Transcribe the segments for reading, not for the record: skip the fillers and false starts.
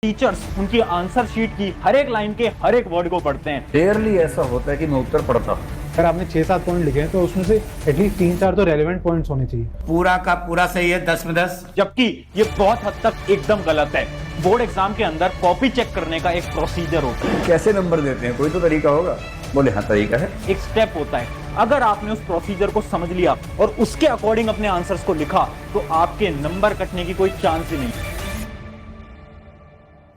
Teachers उनकी answer sheet की हर एक लाइन के हर एक वर्ड को पढ़ते हैं। रेयरली ऐसा होता है कि मैं उत्तर पढ़ता हूँ। अगर आपने 6-7 पॉइंट लिखे हैं तो उसमें से एटलीस्ट 3-4 तो रेलेवेंट पॉइंट्स होने चाहिए। पूरा का पूरा सही है, 10 में 10। जबकि ये बहुत हद तक एकदम गलत है। बोर्ड एग्जाम के अंदर कॉपी चेक करने का एक प्रोसीजर होता है, कैसे नंबर देते हैं, कोई तो तरीका होगा। बोले हाँ तरीका है। एक स्टेप होता है। अगर आपने उस प्रोसीजर को समझ लिया और उसके अकॉर्डिंग अपने आंसर्स को लिखा तो आपके नंबर कटने की कोई चांस ही नहीं।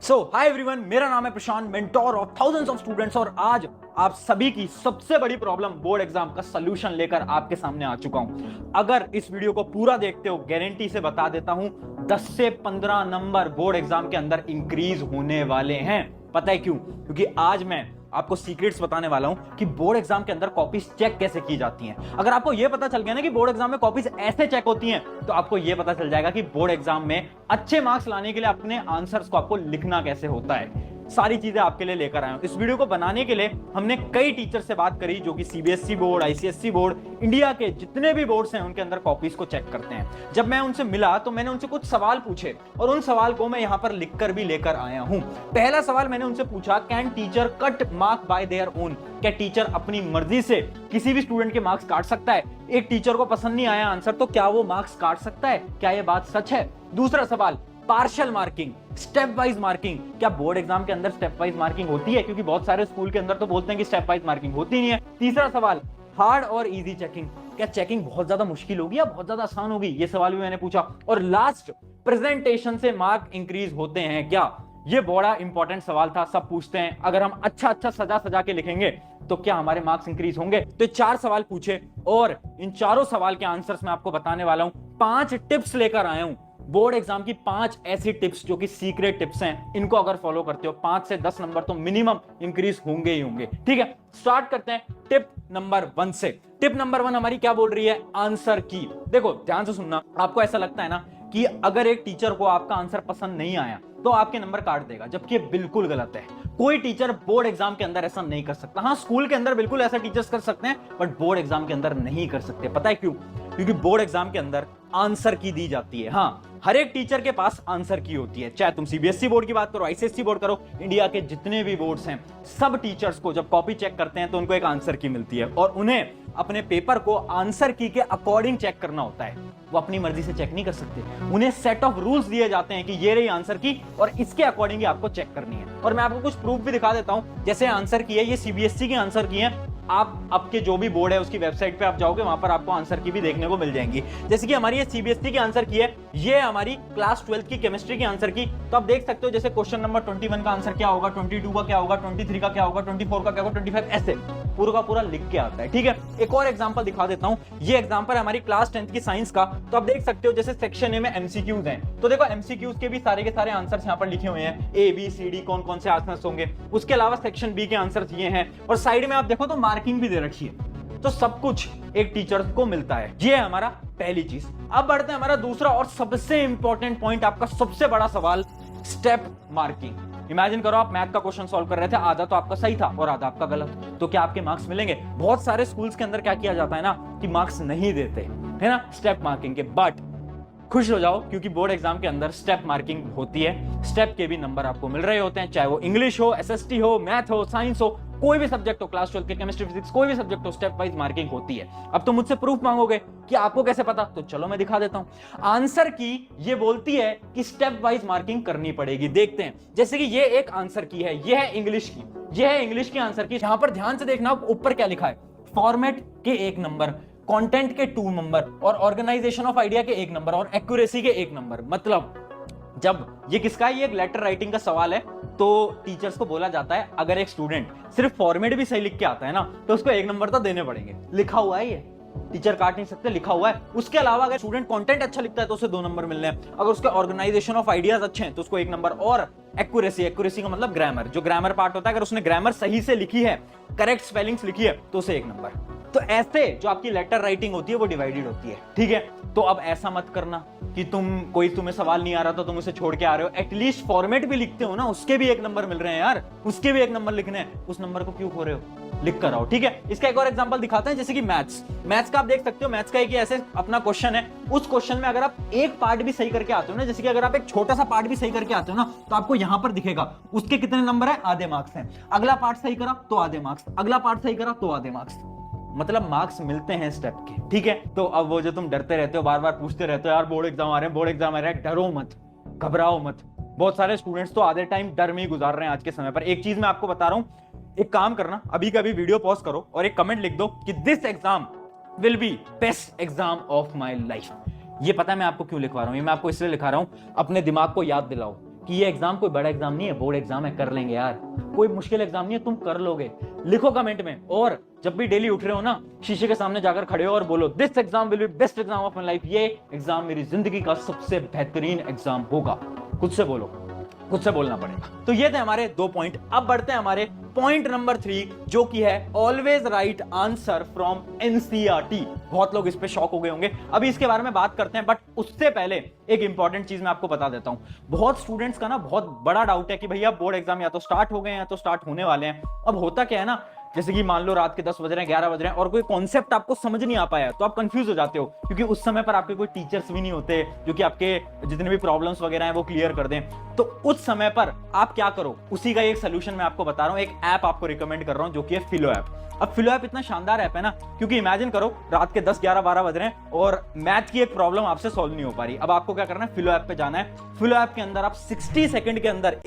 सो हाय एवरीवन, मेरा नाम है Prashant, mentor of thousands of students, और आज आप सभी की सबसे बड़ी प्रॉब्लम बोर्ड एग्जाम का सलूशन लेकर आपके सामने आ चुका हूं। अगर इस वीडियो को पूरा देखते हो, गारंटी से बता देता हूं 10 से 15 नंबर बोर्ड एग्जाम के अंदर इंक्रीज होने वाले हैं। पता है क्यों? क्योंकि आज मैं आपको सीक्रेट्स बताने वाला हूं कि बोर्ड एग्जाम के अंदर कॉपीज चेक कैसे की जाती हैं। अगर आपको यह पता चल गया ना कि बोर्ड एग्जाम में कॉपीज ऐसे चेक होती हैं, तो आपको यह पता चल जाएगा कि बोर्ड एग्जाम में अच्छे मार्क्स लाने के लिए अपने आंसर्स को आपको लिखना कैसे होता है। सारी चीजें आपके लिए लेकर आया हूं। इस वीडियो को बनाने के लिए हमने कई टीचर से बात करी जो कि CBSE board, ICSE board, India के जितने भी बोर्ड्स हैं उनके अंदर कॉपीज को चेक करते हैं। जब मैं उनसे मिला तो मैंने उनसे कुछ सवाल पूछे और उन सवाल को मैं यहां पर लिखकर भी लेकर आया हूं। पहला सवाल मैंने उनसे पूछा, can teacher cut mark bye their own? क्या टीचर अपनी मर्जी से किसी भी स्टूडेंट के मार्क्स काट सकता है? एक टीचर को पसंद नहीं आया आंसर तो क्या वो मार्क्स काट सकता है? क्या यह बात सच है? दूसरा सवाल, partial marking, step wise marking. क्या बोर्ड एग्जाम के अंदर स्टेप वाइज मार्किंग होती है? क्योंकि बहुत सारे स्कूल के अंदर तो बोलते हैं कि स्टेप वाइज मार्किंग होती नहीं है। तीसरा सवाल, हार्ड और इजी चेकिंग। क्या चेकिंग बहुत ज्यादा मुश्किल होगी या बहुत ज्यादा आसान होगी? ये सवाल भी मैंने पूछा। और लास्ट, प्रेजेंटेशन से मार्क इंक्रीज होते हैं क्या? ये बड़ा इंपॉर्टेंट सवाल था, सब पूछते हैं। अगर हम अच्छा सजा सजा के लिखेंगे तो क्या हमारे मार्क्स इंक्रीज होंगे? तो 4 सवाल पूछे और इन चारों सवाल के आंसर्स मैं आपको बताने वाला हूं। 5 टिप्स लेकर आया हूं बोर्ड एग्जाम की, 5 ऐसी टिप्स जो कि सीक्रेट टिप्स हैं। इनको अगर फॉलो करते हो 5 से 10 नंबर तो मिनिमम इंक्रीज होंगे ही होंगे। ठीक है, स्टार्ट करते हैं टिप नंबर 1 से। टिप नंबर 1 हमारी क्या बोल रही है? आंसर की। देखो ध्यान से सुनना। आपको ऐसा लगता है ना कि अगर एक टीचर को आपका आंसर पसंद नहीं आया तो आपके नंबर काट देगा, जबकि ये बिल्कुल गलत है। कोई टीचर बोर्ड एग्जाम के अंदर ऐसा नहीं कर सकता। हाँ, स्कूल के अंदर बिल्कुल ऐसा टीचर्स कर सकते हैं, बट बोर्ड एग्जाम के अंदर नहीं कर सकते। पता है क्यों? क्योंकि बोर्ड एग्जाम के अंदर आंसर की दी जाती है। हाँ, हर एक टीचर के पास आंसर की होती है। चाहे तुम सीबीएसई बोर्ड की बात करो, आईसीएसई बोर्ड करो, इंडिया के जितने भी बोर्ड्स हैं, सब टीचर्स को जब कॉपी चेक करते हैं तो उनको एक आंसर की मिलती है और उन्हें अपने पेपर को आंसर की के अकॉर्डिंग चेक करना होता है। वो अपनी मर्जी से चेक नहीं कर सकते। उन्हें सेट ऑफ रूल्स दिए जाते हैं कि ये रही आंसर की और इसके अकॉर्डिंग ही आपको चेक करनी है। और मैं आपको कुछ प्रूफ भी दिखा देता हूं। जैसे आंसर की है, ये सीबीएसई की आंसर की है। आप आपके जो भी बोर्ड है उसकी वेबसाइट पे आप जाओगे, वहां पर आपको आंसर की भी देखने को मिल जाएंगी। जैसे कि हमारी ये सीबीएसई की आंसर की है, ये हमारी क्लास 12 की केमिस्ट्री की आंसर की। तो आप देख सकते हो जैसे क्वेश्चन नंबर 21 का आंसर क्या होगा, 22 का क्या होगा, 23 का क्या होगा, 24 का क्या होगा, 25, ऐसे पूरा का पूरा लिख के आता है। ठीक है, एक और एग्जांपल दिखा देता हूं। ये एग्जांपल है हमारी क्लास 10 की साइंस का। तो आप देख सकते हो जैसे सेक्शन ए में एमसीक्यूज हैं, तो देखो एमसीक्यूज के भी सारे के सारे आंसर्स यहां पर लिखे हुए हैं, ए बी सी डी, कौन कौन से आंसर्स होंगे। उसके अलावा सेक्शन बी के आंसर्स ये हैं और साइड में आप देखो तो मार्किंग भी दे रखी है। तो सब कुछ एक टीचर को मिलता है। ये है हमारा पहली चीज। अब बढ़ते हैं हमारा दूसरा और सबसे इंपॉर्टेंट पॉइंट, आपका सबसे बड़ा सवाल, स्टेप मार्किंग। इमेजिन करो आप मैथ का क्वेश्चन सॉल्व कर रहे थे, आधा तो आपका सही था और आधा आपका गलत, तो क्या आपके मार्क्स मिलेंगे? बहुत सारे स्कूल्स के अंदर क्या किया जाता है ना कि मार्क्स नहीं देते है ना स्टेप मार्किंग के। बट खुश हो जाओ क्योंकि बोर्ड एग्जाम के अंदर स्टेप मार्किंग होती है। स्टेप के भी नंबर आपको मिल रहे होते हैं, चाहे वो इंग्लिश हो, एसएसटी हो, मैथ हो, साइंस हो, कोई भी सब्जेक्ट हो, क्लास 12 के केमिस्ट्री, फिजिक्स, कोई भी सब्जेक्ट हो, स्टेप वाइज मार्किंग होती है। अब तो मुझसे प्रूफ मांगोगे कि आपको कैसे पता, तो चलो मैं दिखा देता हूं। आंसर की ये बोलती है कि स्टेप वाइज मार्किंग करनी पड़ेगी। देखते हैं, जैसे कि ये एक आंसर की है, ये है इंग्लिश की, ये है इंग्लिश की आंसर की। यहां पर ध्यान से देखना ऊपर क्या लिखा है, फॉर्मेट के 1 नंबर, कंटेंट के 2 नंबर और ऑर्गेनाइजेशन ऑफ आइडिया के 1 नंबर और एक्यूरेसी के 1 नंबर। मतलब जब ये किसका है, ये एक लेटर राइटिंग का सवाल है, तो टीचर्स को बोला जाता है अगर एक स्टूडेंट सिर्फ फॉर्मेट भी सही लिख के आता है ना तो उसको 1 नंबर तो देने पड़ेंगे। लिखा हुआ है, ये टीचर काट नहीं सकते, लिखा हुआ है। उसके अलावा अगर स्टूडेंट कंटेंट अच्छा लिखता है तो उसे 2 नंबर मिलने हैं। अगर उसके ऑर्गेनाइजेशन ऑफ आइडियाज अच्छे हैं तो उसको 1 नंबर। और एक्यूरेसी का मतलब ग्रामर, जो ग्रामर पार्ट होता है, अगर उसने ग्रामर सही से लिखी है, करेक्ट स्पेलिंग्स लिखी है, तो उसे 1 नंबर। तो ऐसे जो आपकी लेटर राइटिंग होती है वो डिवाइडेड होती है। ठीक है, तो अब ऐसा मत करना कि तुम्हें सवाल नहीं आ रहा तो तुम उसे छोड़ के आ रहे हो। एटलीस्ट फॉर्मेट भी लिखते हो ना, उसके भी 1 नंबर मिल रहे हैं यार, उसके भी 1 नंबर लिखने हैं, उस नंबर को क्यों खो रहे हो? लिख कर आओ, ठीक है। इसका एक और एग्जांपल दिखाते हैं, जैसे कि मैथ्स का आप देख सकते हो। मैथ्स का एक ऐसे अपना क्वेश्चन है, उस क्वेश्चन में अगर आप एक पार्ट भी सही करके आते हो ना, जैसे कि अगर आप एक छोटा सा पार्ट भी सही करके आते हो ना, तो आपको यहां पर दिखेगा उसके कितने नंबर है, आधे मार्क्स हैं। अगला पार्ट सही करा तो आधे मार्क्स, अगला पार्ट सही करा तो आधे मार्क्स, मतलब मार्क्स मिलते हैं स्टेप के, ठीक है। तो अब वो जो तुम डरते रहते हो, बार बार पूछते रहते हो यार बोर्ड एग्जाम आ रहे हैं, बोर्ड एग्जाम आ रहे हैं, डरो मत, घबराओ मत। बहुत सारे स्टूडेंट्स तो आधे टाइम डर में ही गुजार रहे हैं आज के समय पर। एक चीज मैं आपको बता रहा हूं, एक काम करना, अभी का अभी वीडियो पॉज करो और एक कमेंट लिख दो कि this exam will be best exam of my life. ये पता है मैं आपको क्यों लिखवा रहा हूं, ये मैं आपको इसलिए लिखा रहा हूं, अपने दिमाग को याद दिलाओ कि ये एग्जाम कोई बड़ा एग्जाम नहीं है, बोर्ड एग्जाम है, कर लेंगे यार, कोई मुश्किल एग्जाम नहीं है, तुम कर लोगे। लिखो कमेंट में, और जब भी डेली उठ रहे हो ना, शीशे के सामने जाकर खड़े हो और बोलो this exam will be best exam of my life, ये एग्जाम मेरी जिंदगी का सबसे बेहतरीन एग्जाम होगा। खुद से बोलो, खुद से बोलना पड़ेगा। तो ये थे हमारे 2 पॉइंट। अब बढ़ते हैं हमारे पॉइंट नंबर 3, जो कि है always right answer from NCERT. बहुत लोग इस पे शॉक हो गए होंगे, अभी इसके बारे में बात करते हैं, बट उससे पहले एक इंपॉर्टेंट चीज मैं आपको बता देता हूं। बहुत स्टूडेंट्स का ना बहुत बड़ा डाउट है कि भैया बोर्ड एग्जाम या तो स्टार्ट हो गए हैं या तो स्टार्ट होने वाले हैं। अब होता क्या है ना, जैसे कि मान लो रात के 10 बज रहे हैं, 11 बज रहे हैं और कोई कॉन्सेप्ट आपको समझ नहीं आ पाया, तो आप कंफ्यूज हो जाते हो, क्योंकि उस समय पर आपके कोई टीचर्स भी नहीं होते जो कि आपके जितने भी प्रॉब्लम्स वगैरह हैं वो क्लियर कर दें। तो उस समय पर आप क्या करो, उसी का एक सोल्यूशन मैं आपको बता रहा हूं, एक ऐप आपको रिकमेंड कर रहा हूं जो कि है फिलो ऐप। अब फिलो ऐप इतना शानदार ऐप है ना, क्योंकि इमेजिन करो रात के 10, 11, 12 बज रहे हैं और मैथ की एक प्रॉब्लम आपसे सॉल्व नहीं हो पा रही। अब आपको क्या करना है, फिलो ऐप पे जाना है। फिलो ऐप के अंदर आप 60 सेकंड के अंदर